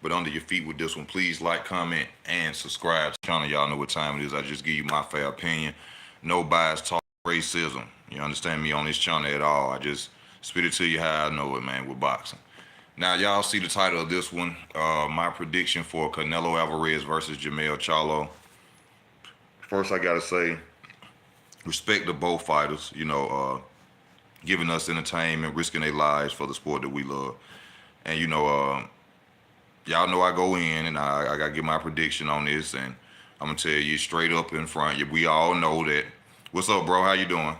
but under your feet with this one. Please like, comment, and subscribe to the channel. Y'all know what time it is. I just give you my fair opinion. No bias, talk racism. You understand me on this channel at all. I just spit it to you how I know it, man, with boxing. Now, y'all see the title of this one. My prediction for Canelo Alvarez versus Jermell Charlo. First, I got to say, respect to both fighters, giving us entertainment, risking their lives for the sport that we love. And, y'all know I go in and I got to give my prediction on this. And I'm going to tell you straight up in front. We all know that. What's up, bro? How you doing?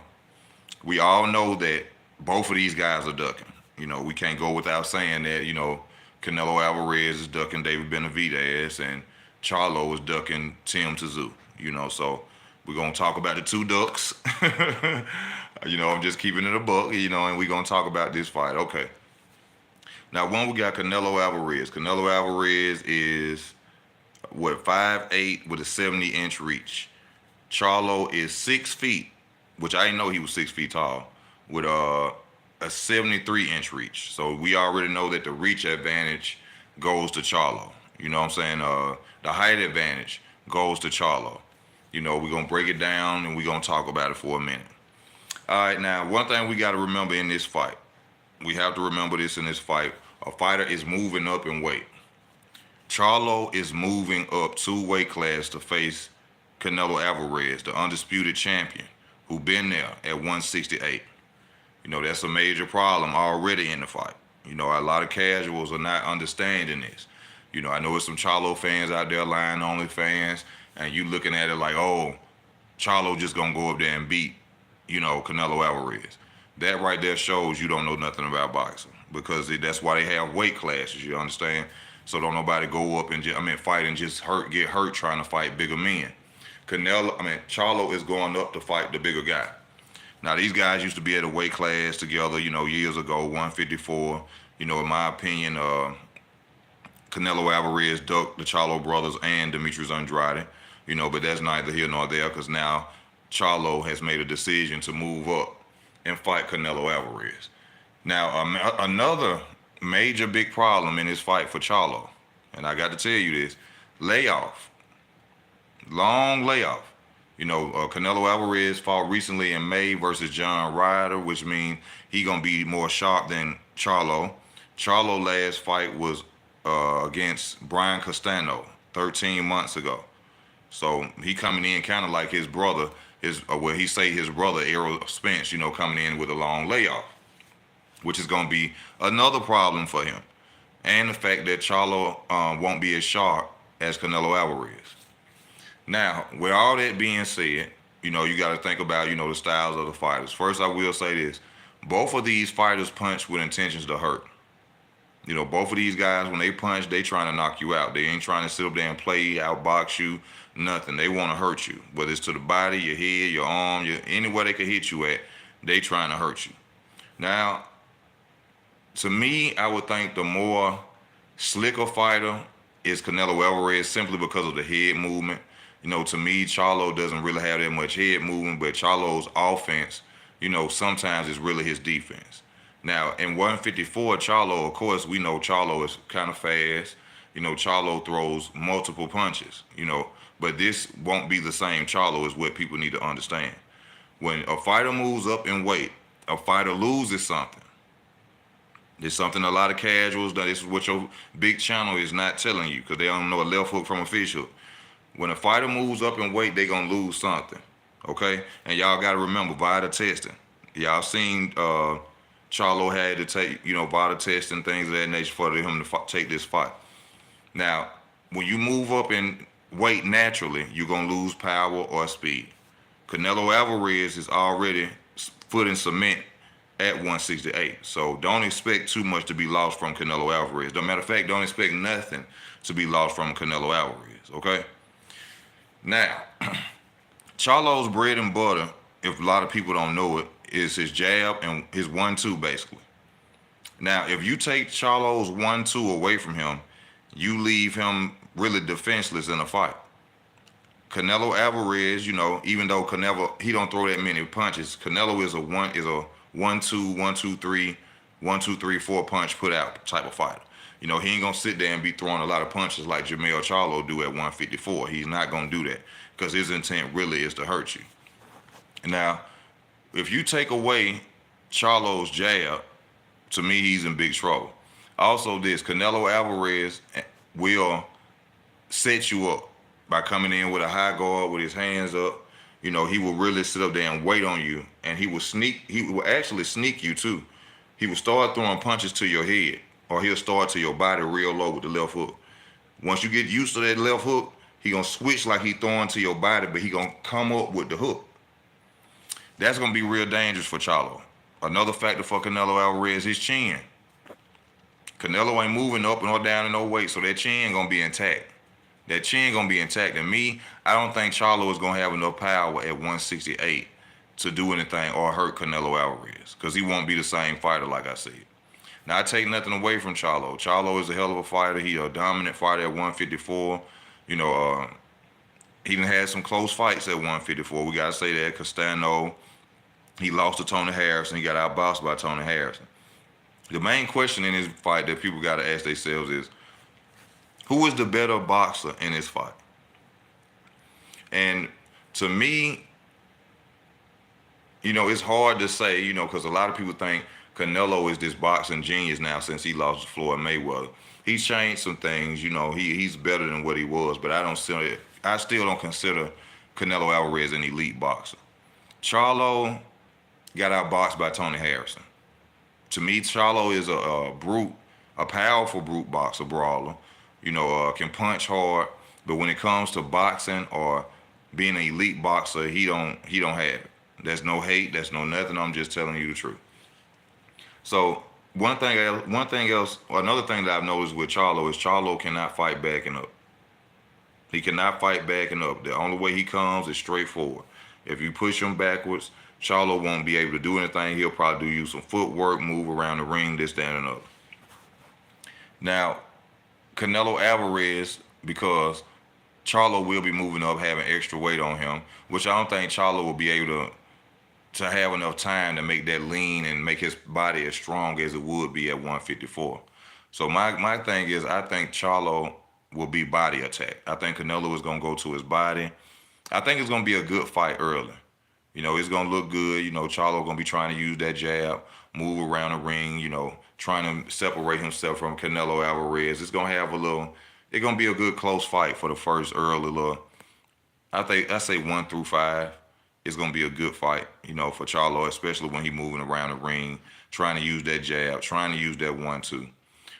We all know that both of these guys are ducking. We can't go without saying that, Canelo Alvarez is ducking David Benavidez and Charlo is ducking Tim Tszyu, so we're going to talk about the two ducks. I'm just keeping it a buck, and we're going to talk about this fight. Okay. Now, one, we got Canelo Alvarez. Canelo Alvarez is, 5'8" with a 70-inch reach. Charlo is 6 feet, which I didn't know he was 6 feet tall, with a 73-inch reach. So we already know that the reach advantage goes to Charlo. You know what I'm saying? The height advantage goes to Charlo. We're going to break it down and we're going to talk about it for a minute. All right, now, one thing we got to remember in this fight, we have to remember this in this fight, a fighter is moving up in weight. Charlo is moving up 2 weight class to face Canelo Alvarez, the undisputed champion, who been there at 168. That's a major problem already in the fight. A lot of casuals are not understanding this. I know there's some Charlo fans out there, Lion Only fans, and you looking at it like, oh, Charlo just gonna go up there and beat, Canelo Alvarez. That right there shows you don't know nothing about boxing, because that's why they have weight classes, you understand? So don't nobody go up and fight and just get hurt trying to fight bigger men. Charlo is going up to fight the bigger guy. Now, these guys used to be at a weight class together, years ago, 154. In my opinion, Canelo Alvarez ducked the Charlo brothers and Demetrius Andrade, but that's neither here nor there, because now Charlo has made a decision to move up and fight Canelo Alvarez. Now, another major big problem in this fight for Charlo, and I got to tell you this, layoff, long layoff. Canelo Alvarez fought recently in May versus John Ryder, which means he gonna be more sharp than Charlo. Charlo last fight was against Brian Castano 13 months ago. So he coming in kind of like his brother, his brother Errol Spence, coming in with a long layoff, which is gonna be another problem for him. And the fact that Charlo won't be as sharp as Canelo Alvarez. Now, with all that being said, you got to think about, the styles of the fighters. First, I will say this. Both of these fighters punch with intentions to hurt. Both of these guys, when they punch, they trying to knock you out. They ain't trying to sit up there and play, outbox you, nothing. They want to hurt you. Whether it's to the body, your head, your arm, anywhere they can hit you at, they trying to hurt you. Now, to me, I would think the more slicker fighter is Canelo Alvarez, simply because of the head movement. To me, Charlo doesn't really have that much head movement, but Charlo's offense, sometimes is really his defense. Now, in 154, Charlo, of course, we know Charlo is kind of fast. Charlo throws multiple punches, but this won't be the same Charlo, is what people need to understand. When a fighter moves up in weight, a fighter loses something. There's something a lot of casuals, this is what your big channel is not telling you, because they don't know a left hook from a fish hook. When a fighter moves up in weight, they're going to lose something, okay? And y'all got to remember, VITA testing. Y'all seen Charlo had to take, VITA testing, things of that nature for him to take this fight. Now, when you move up in weight naturally, you're going to lose power or speed. Canelo Alvarez is already foot in cement at 168. So don't expect too much to be lost from Canelo Alvarez. As a matter of fact, don't expect nothing to be lost from Canelo Alvarez, okay? Now, Charlo's bread and butter, if a lot of people don't know it, is his jab and his 1-2, basically. Now, if you take Charlo's 1-2 away from him, you leave him really defenseless in a fight. Canelo Alvarez, even though Canelo, he don't throw that many punches, Canelo is a 1-2, 1-2-3, 1-2-3-4 punch put out type of fighter. You know, he ain't gonna sit there and be throwing a lot of punches like Jermell Charlo do at 154. He's not gonna do that because his intent really is to hurt you. Now, if you take away Charlo's jab, to me, he's in big trouble. Also, this Canelo Alvarez will set you up by coming in with a high guard with his hands up. You know, he will really sit up there and wait on you, and he will sneak. He will actually sneak you too. He will start throwing punches to your head, or he'll start to your body real low with the left hook. Once you get used to that left hook, he gonna switch like he throwing to your body, but he gonna come up with the hook. That's gonna be real dangerous for Charlo. Another factor for Canelo Alvarez, his chin. Canelo ain't moving up or down in no weight, so that chin gonna be intact. That chin gonna be intact. And me, I don't think Charlo is gonna have enough power at 168 to do anything or hurt Canelo Alvarez, because he won't be the same fighter like I said. Now, I take nothing away from Charlo. Charlo is a hell of a fighter. He a dominant fighter at 154. You know, he done had some close fights at 154. We gotta say that. Castano, he lost to Tony Harrison. He got outboxed by Tony Harrison. The main question in this fight that people got to ask themselves is, who is the better boxer in this fight? And to me, you know, it's hard to say, you know, because a lot of people think Canelo is this boxing genius now since he lost to Floyd Mayweather. He's changed some things, you know, he's better than what he was, but I still don't consider Canelo Alvarez an elite boxer. Charlo got outboxed by Tony Harrison. To me, Charlo is a brute, a powerful brute boxer, brawler. You know, can punch hard, but when it comes to boxing or being an elite boxer, he don't have it. There's no hate, there's no nothing. I'm just telling you the truth. So another thing that I've noticed with Charlo is Charlo cannot fight backing up. He cannot fight backing up. The only way he comes is straight forward. If you push him backwards, Charlo won't be able to do anything. He'll probably do you some footwork, move around the ring, this, that, and another. Now, Canelo Alvarez, because Charlo will be moving up, having extra weight on him, which I don't think Charlo will be able to have enough time to make that lean and make his body as strong as it would be at 154. So my thing is, I think Charlo will be body attack. I think Canelo is going to go to his body. I think it's going to be a good fight early. You know, it's going to look good. You know, Charlo going to be trying to use that jab, move around the ring, you know, trying to separate himself from Canelo Alvarez. It's going to have it's going to be a good close fight for the first early little, I say 1 through 5. It's going to be a good fight, you know, for Charlo, especially when he's moving around the ring, trying to use that jab, trying to use that 1-2.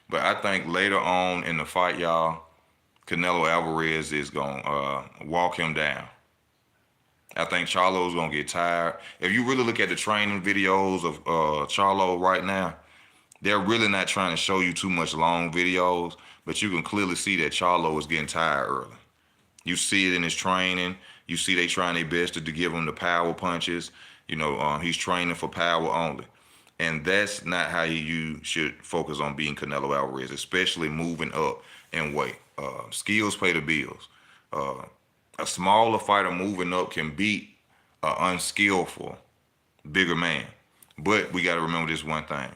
But I think later on in the fight, y'all, Canelo Alvarez is going to walk him down. I think Charlo's going to get tired. If you really look at the training videos of Charlo right now, they're really not trying to show you too much long videos, but you can clearly see that Charlo is getting tired early. You see it in his training. You see they trying their best to give him the power punches. You know, he's training for power only. And that's not how you should focus on beating Canelo Alvarez, especially moving up in weight. Skills pay the bills. A smaller fighter moving up can beat an unskillful, bigger man. But we got to remember this one thing.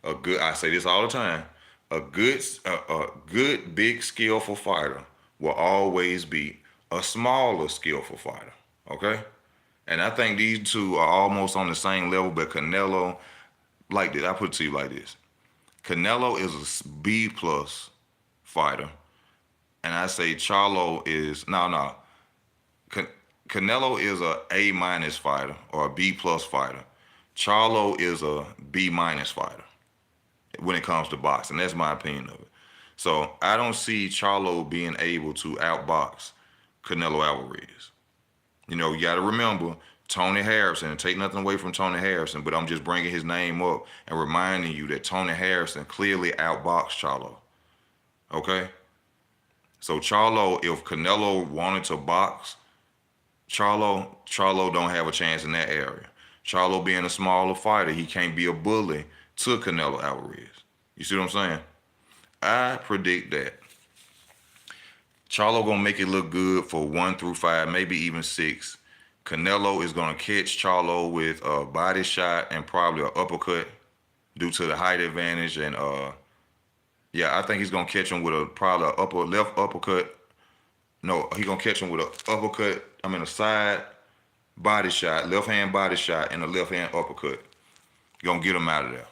I say this all the time, a good, big, skillful fighter will always beat a smaller, skillful fighter, okay? And I think these two are almost on the same level, but Canelo, like this, I put it to you like this. Canelo is a B-plus fighter, and I say Charlo is, Canelo is a A- fighter or a B-plus fighter. Charlo is a B- fighter when it comes to boxing. That's my opinion of it. So I don't see Charlo being able to outbox Canelo Alvarez. You know, you got to remember Tony Harrison, and take nothing away from Tony Harrison, but I'm just bringing his name up and reminding you that Tony Harrison clearly outboxed Charlo. Okay? So Charlo, if Canelo wanted to box Charlo don't have a chance in that area. Charlo being a smaller fighter, he can't be a bully to Canelo Alvarez. You see what I'm saying? I predict that Charlo gonna make it look good for 1 through 5, maybe even 6. Canelo is gonna catch Charlo with a body shot and probably an uppercut due to the height advantage and Yeah, I think he's gonna catch him with probably a left uppercut. No, he gonna catch him with a uppercut. I mean a side body shot, left hand body shot, and a left hand uppercut. Gonna get him out of there.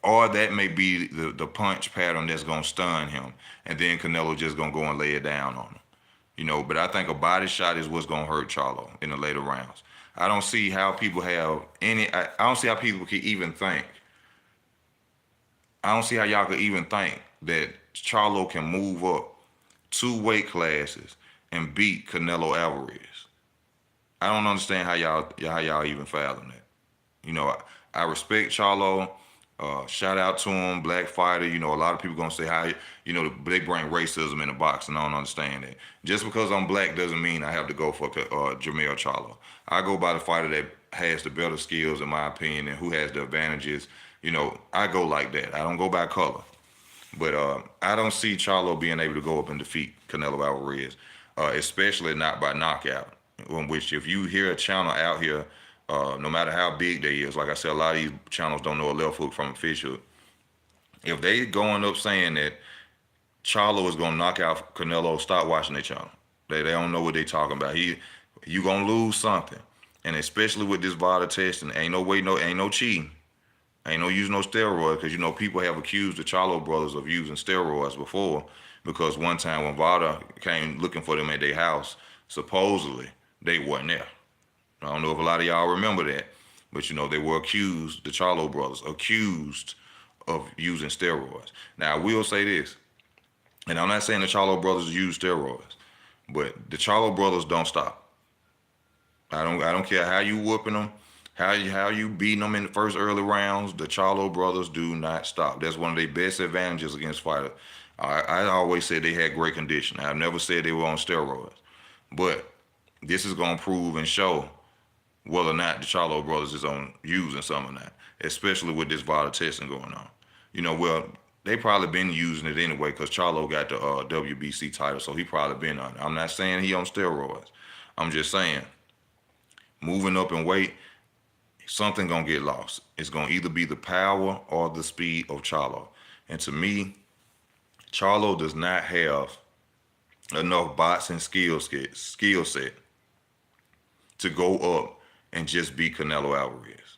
Or that may be the punch pattern that's gonna stun him, and then Canelo just gonna go and lay it down on him. But I think a body shot is what's gonna hurt Charlo in the later rounds. I don't see how people have any. I don't see how people can even think. I don't see how y'all could even think that Charlo can move up 2 weight classes and beat Canelo Alvarez. I don't understand how y'all even fathom that. I respect Charlo. Shout out to him, black fighter. A lot of people gonna say how they bring racism in the boxing. I don't understand that. Just because I'm black doesn't mean I have to go for Jermell Charlo. I go by the fighter that has the better skills, in my opinion, and who has the advantages. I go like that. I don't go by color. But I don't see Charlo being able to go up and defeat Canelo Alvarez, especially not by knockout. In which, if you hear a channel out here, no matter how big they is, like I said, a lot of these channels don't know a left hook from a fish hook. If they going up saying that Charlo is gonna knock out Canelo, stop watching their channel. They don't know what they talking about. You gonna lose something, and especially with this VADA testing, ain't no cheating. Ain't no using no steroids, because people have accused the Charlo brothers of using steroids before, because one time when VADA came looking for them at their house, supposedly they wasn't there. I don't know if a lot of y'all remember that, but they were accused, the Charlo brothers, accused of using steroids. Now, I will say this, and I'm not saying the Charlo brothers use steroids, but the Charlo brothers don't stop. I don't care how you whooping them, how you beating them in the first early rounds. The Charlo brothers do not stop. That's one of their best advantages against fighters. I always said they had great conditioning. I've never said they were on steroids, but this is gonna prove and show whether or not the Charlo brothers is on using some or not, especially with this VADA testing going on. Well, they probably been using it anyway, because Charlo got the WBC title, so he probably been on it. I'm not saying he on steroids. I'm just saying, moving up in weight, something gonna get lost. It's gonna either be the power or the speed of Charlo. And to me, Charlo does not have enough boxing skill set to go up and just beat Canelo Alvarez.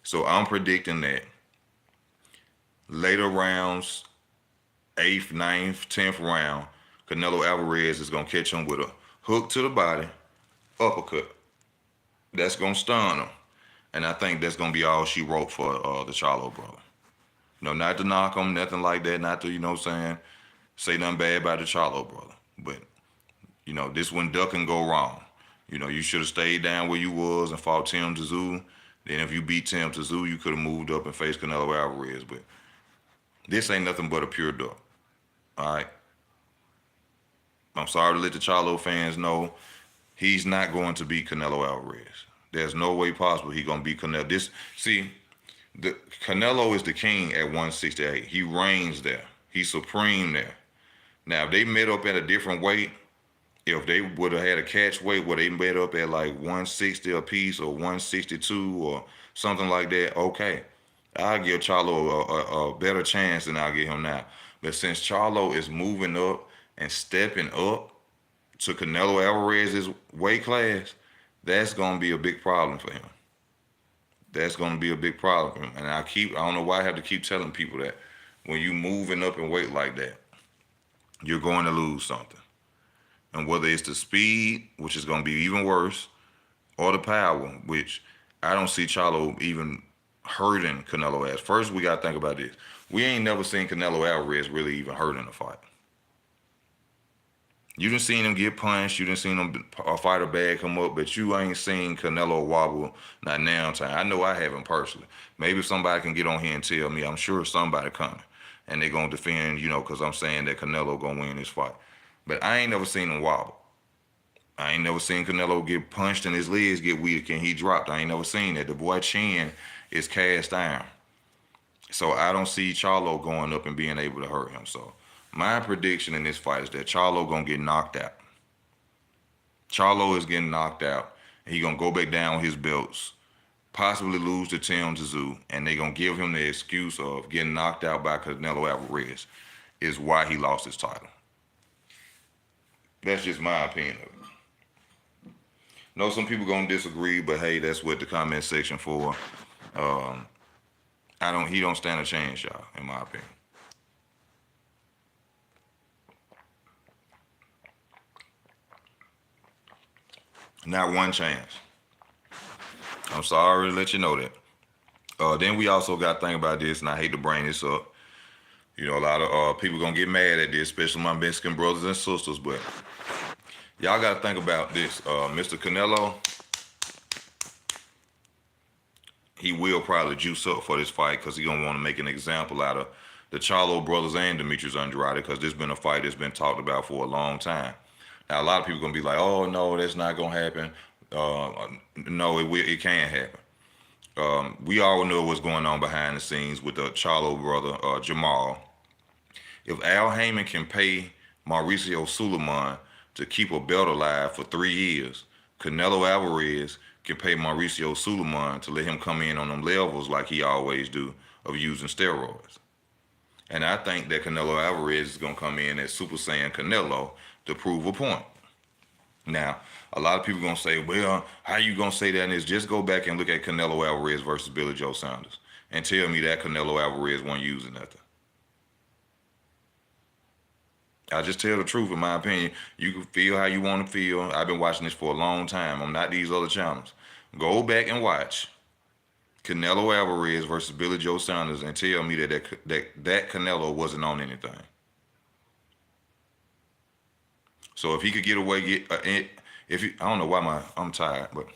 So I'm predicting that later rounds, 8th, 9th, 10th round, Canelo Alvarez is gonna catch him with a hook to the body, uppercut. That's gonna stun him. And I think that's gonna be all she wrote for the Charlo brother. Not to knock him, nothing like that, not to, say nothing bad about the Charlo brother. But, this when duck can go wrong. You should have stayed down where you was and fought Tim Tszyu. Then if you beat Tim Tszyu, you could have moved up and faced Canelo Alvarez. But this ain't nothing but a pure duck. All right? I'm sorry to let the Charlo fans know he's not going to beat Canelo Alvarez. There's no way possible he's going to beat Canelo. Canelo is the king at 168. He reigns there. He's supreme there. Now, if they met up at a different weight, if they would have had a catch weight where they met up at like 160 apiece or 162 or something like that, okay. I'll give Charlo a better chance than I'll give him now. But since Charlo is moving up and stepping up to Canelo Alvarez's weight class, that's going to be a big problem for him. That's going to be a big problem for him. And I don't know why I have to keep telling people that. When you moving up in weight like that, you're going to lose something. And whether it's the speed, which is going to be even worse, or the power, which I don't see Charlo even hurting Canelo as. First, we got to think about this. We ain't never seen Canelo Alvarez really even hurt in a fight. You done seen him get punched. You done seen him a fighter bag come up, but you ain't seen Canelo wobble not now time. I know I haven't personally. Maybe somebody can get on here and tell me. I'm sure somebody coming, and they gonna defend, because I'm saying that Canelo gonna win this fight. But I ain't never seen him wobble. I ain't never seen Canelo get punched and his legs get weak and he dropped. I ain't never seen that. The boy chin is cast iron. So I don't see Charlo going up and being able to hurt him. So my prediction in this fight is that Charlo gonna get knocked out. Charlo is getting knocked out, and he gonna go back down with his belts, possibly lose to Tim Tszyu, and they're going to give him the excuse of getting knocked out by Canelo Alvarez, is why he lost his title. That's just my opinion of it. No, some people gonna disagree, but hey, that's what the comment section for. He don't stand a chance, y'all, in my opinion. Not one chance. I'm sorry to let you know that. Then we also got to think about this, and I hate to bring this up. You know, a lot of people gonna get mad at this, especially my Mexican brothers and sisters, but y'all got to think about this. Mr. Canelo, he will probably juice up for this fight because he gonna want to make an example out of the Charlo brothers and Demetrius Andrade, because this been a fight that's been talked about for a long time. Now, a lot of people gonna be like, "Oh no, that's not gonna happen." No, it can happen. We all know what's going on behind the scenes with the Charlo brother, Jermell. If Al Heyman can pay Mauricio Suleiman to keep a belt alive for 3 years, Canelo Alvarez can pay Mauricio Suleiman to let him come in on them levels like he always do of using steroids. And I think that Canelo Alvarez is going to come in as Super Saiyan Canelo to prove a point. Now, a lot of people going to say, well, how you going to say that? And it's just go back and look at Canelo Alvarez versus Billy Joe Saunders and tell me that Canelo Alvarez wasn't using nothing. I just tell the truth, in my opinion. You can feel how you want to feel. I've been watching this for a long time. I'm not these other channels. Go back and watch Canelo Alvarez versus Billy Joe Saunders and tell me that Canelo wasn't on anything. So if he could get away, I don't know why I'm tired, but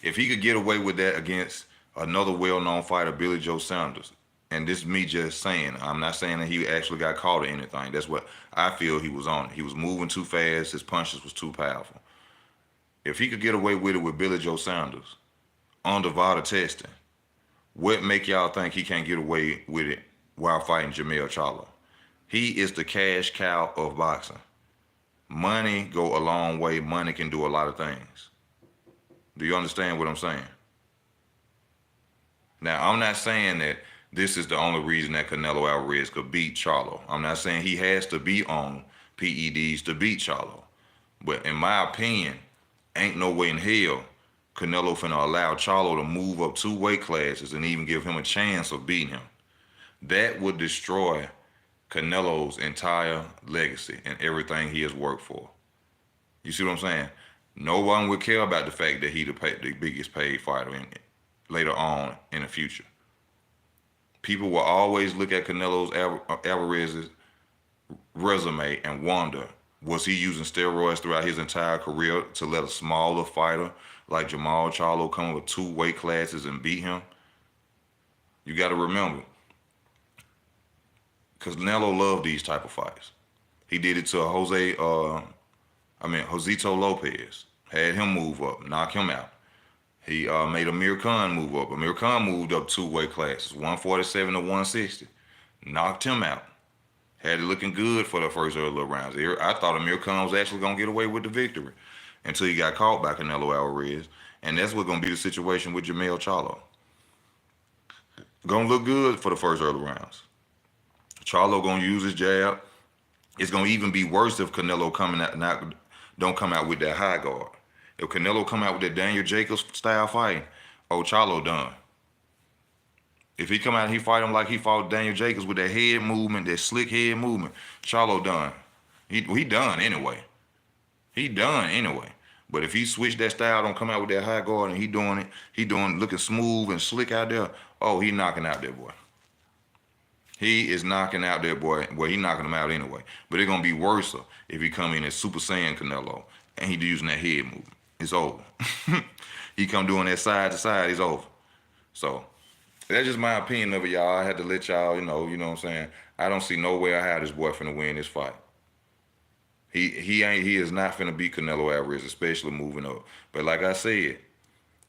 if he could get away with that against another well-known fighter, Billy Joe Saunders, and this is me just saying, I'm not saying that he actually got caught or anything. That's what I feel he was on. He was moving too fast. His punches was too powerful. If he could get away with it with Billy Joe Saunders under VADA testing, what make y'all think he can't get away with it while fighting Jermell Charlo? He is the cash cow of boxing. Money go a long way. Money can do a lot of things. Do you understand what I'm saying? Now, I'm not saying that this is the only reason that Canelo Alvarez could beat Charlo. I'm not saying he has to be on PEDs to beat Charlo. But in my opinion, ain't no way in hell Canelo finna allow Charlo to move up 2 weight classes and even give him a chance of beating him. That would destroy Canelo's entire legacy and everything he has worked for. You see what I'm saying? No one would care about the fact that he the biggest paid fighter later on in the future. People will always look at Alvarez's resume and wonder, was he using steroids throughout his entire career to let a smaller fighter like Jermell Charlo come with 2 weight classes and beat him? You got to remember, because Canelo loved these type of fights. He did it to Josito Lopez. Had him move up, knock him out. He made Amir Khan move up. Amir Khan moved up 2 weight classes, 147 to 160. Knocked him out. Had it looking good for the first early rounds. I thought Amir Khan was actually going to get away with the victory until he got caught by Canelo Alvarez. And that's what's going to be the situation with Jermell Charlo. Going to look good for the first early rounds. Charlo going to use his jab. It's going to even be worse if Canelo don't come out with that high guard. If Canelo come out with that Daniel Jacobs style fight, Charlo done. If he come out and he fight him like he fought Daniel Jacobs with that head movement, that slick head movement, Charlo done. He done anyway. He done anyway. But if he switch that style, don't come out with that high guard, and he doing looking smooth and slick out there, he knocking out that boy. He is knocking out that boy. Well, he knocking him out anyway. But it's going to be worse if he come in as Super Saiyan Canelo and he using that head movement. It's over. He come doing that side to side, it's over. So that's just my opinion of it, y'all. I had to let y'all, you know what I'm saying? I don't see no way I have this boy finna win this fight. He is not finna beat Canelo Alvarez, especially moving up. But like I said,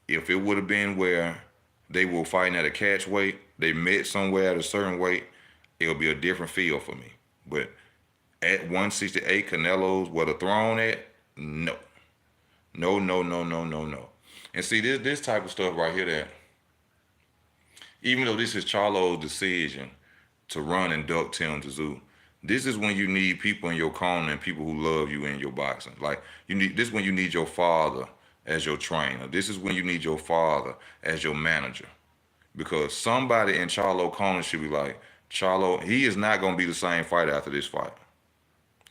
if it would have been where they were fighting at a catch weight, they met somewhere at a certain weight, it'll be a different feel for me. But at 168, Canelo's where the throne at? No. No. And see, this type of stuff right here, that even though this is Charlo's decision to run and duck Tim Tszyu, this is when you need people in your corner and people who love you in your boxing. Like, you need this, when you need your father as your trainer. This is when you need your father as your manager. Because somebody in Charlo corner should be like, Charlo, he is not gonna be the same fighter after this fight.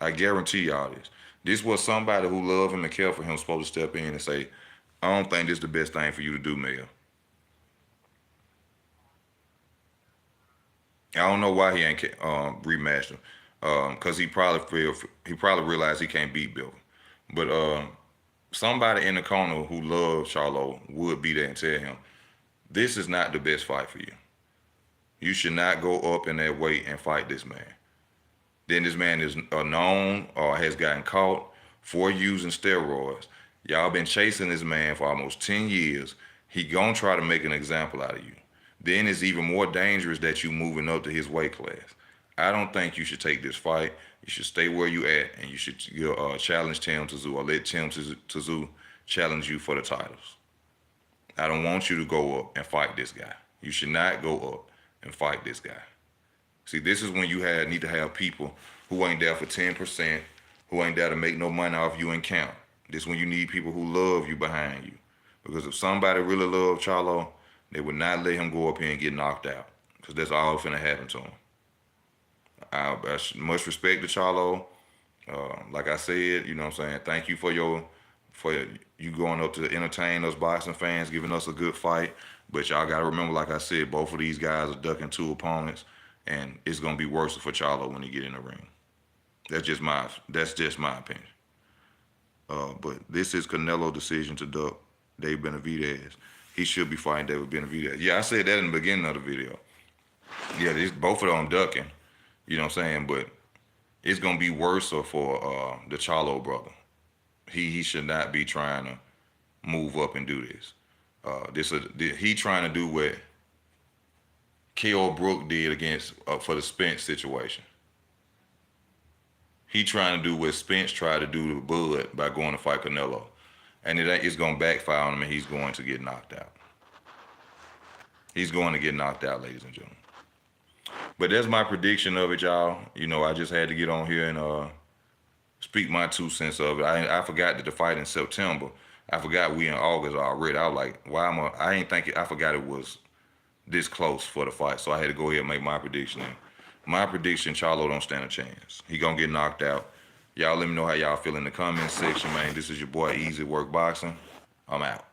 I guarantee y'all this. This was somebody who love him and care for him supposed to step in and say, I don't think this is the best thing for you to do, Mel. I don't know why he ain't rematched him. Cause he probably realized he can't beat Bill. But somebody in the corner who loves Charlo would be there and tell him, this is not the best fight for you. You should not go up in that weight and fight this man. Then this man is known or has gotten caught for using steroids. Y'all been chasing this man for almost 10 years. He gonna try to make an example out of you. Then it's even more dangerous that you moving up to his weight class. I don't think you should take this fight. You should stay where you at, and you should challenge Tim Tszyu, or let Tim Tszyu challenge you for the titles. I don't want you to go up and fight this guy. You should not go up and fight this guy. See, this is when you need to have people who ain't there for 10%, who ain't there to make no money off you and count. This is when you need people who love you behind you. Because if somebody really loved Charlo, they would not let him go up here and get knocked out. Because that's all finna happen to him. I much respect to Charlo. Like I said, you know what I'm saying, thank you for you going up to entertain us boxing fans, giving us a good fight. But y'all got to remember, like I said, both of these guys are ducking two opponents, and it's going to be worse for Charlo when he get in the ring. That's just my opinion. But this is Canelo's decision to duck Dave Benavidez. He should be fighting David Benavidez. Yeah, I said that in the beginning of the video. Yeah, both of them ducking. You know what I'm saying? But it's going to be worse for the Charlo brother. He should not be trying to move up and do this. He trying to do what K.O. Brook did against for the Spence situation. He trying to do what Spence tried to do to Bud by going to fight Canelo. And it's going to backfire on him, and he's going to get knocked out. He's going to get knocked out, ladies and gentlemen. But that's my prediction of it, y'all. You know, I just had to get on here and speak my 2 cents of it. I forgot that the fight in September. I forgot we in August already. I was like, I forgot it was this close for the fight. So I had to go ahead and make my prediction. And my prediction, Charlo don't stand a chance. He gonna get knocked out. Y'all let me know how y'all feel in the comments section, man. This is your boy Easy Work Boxing. I'm out.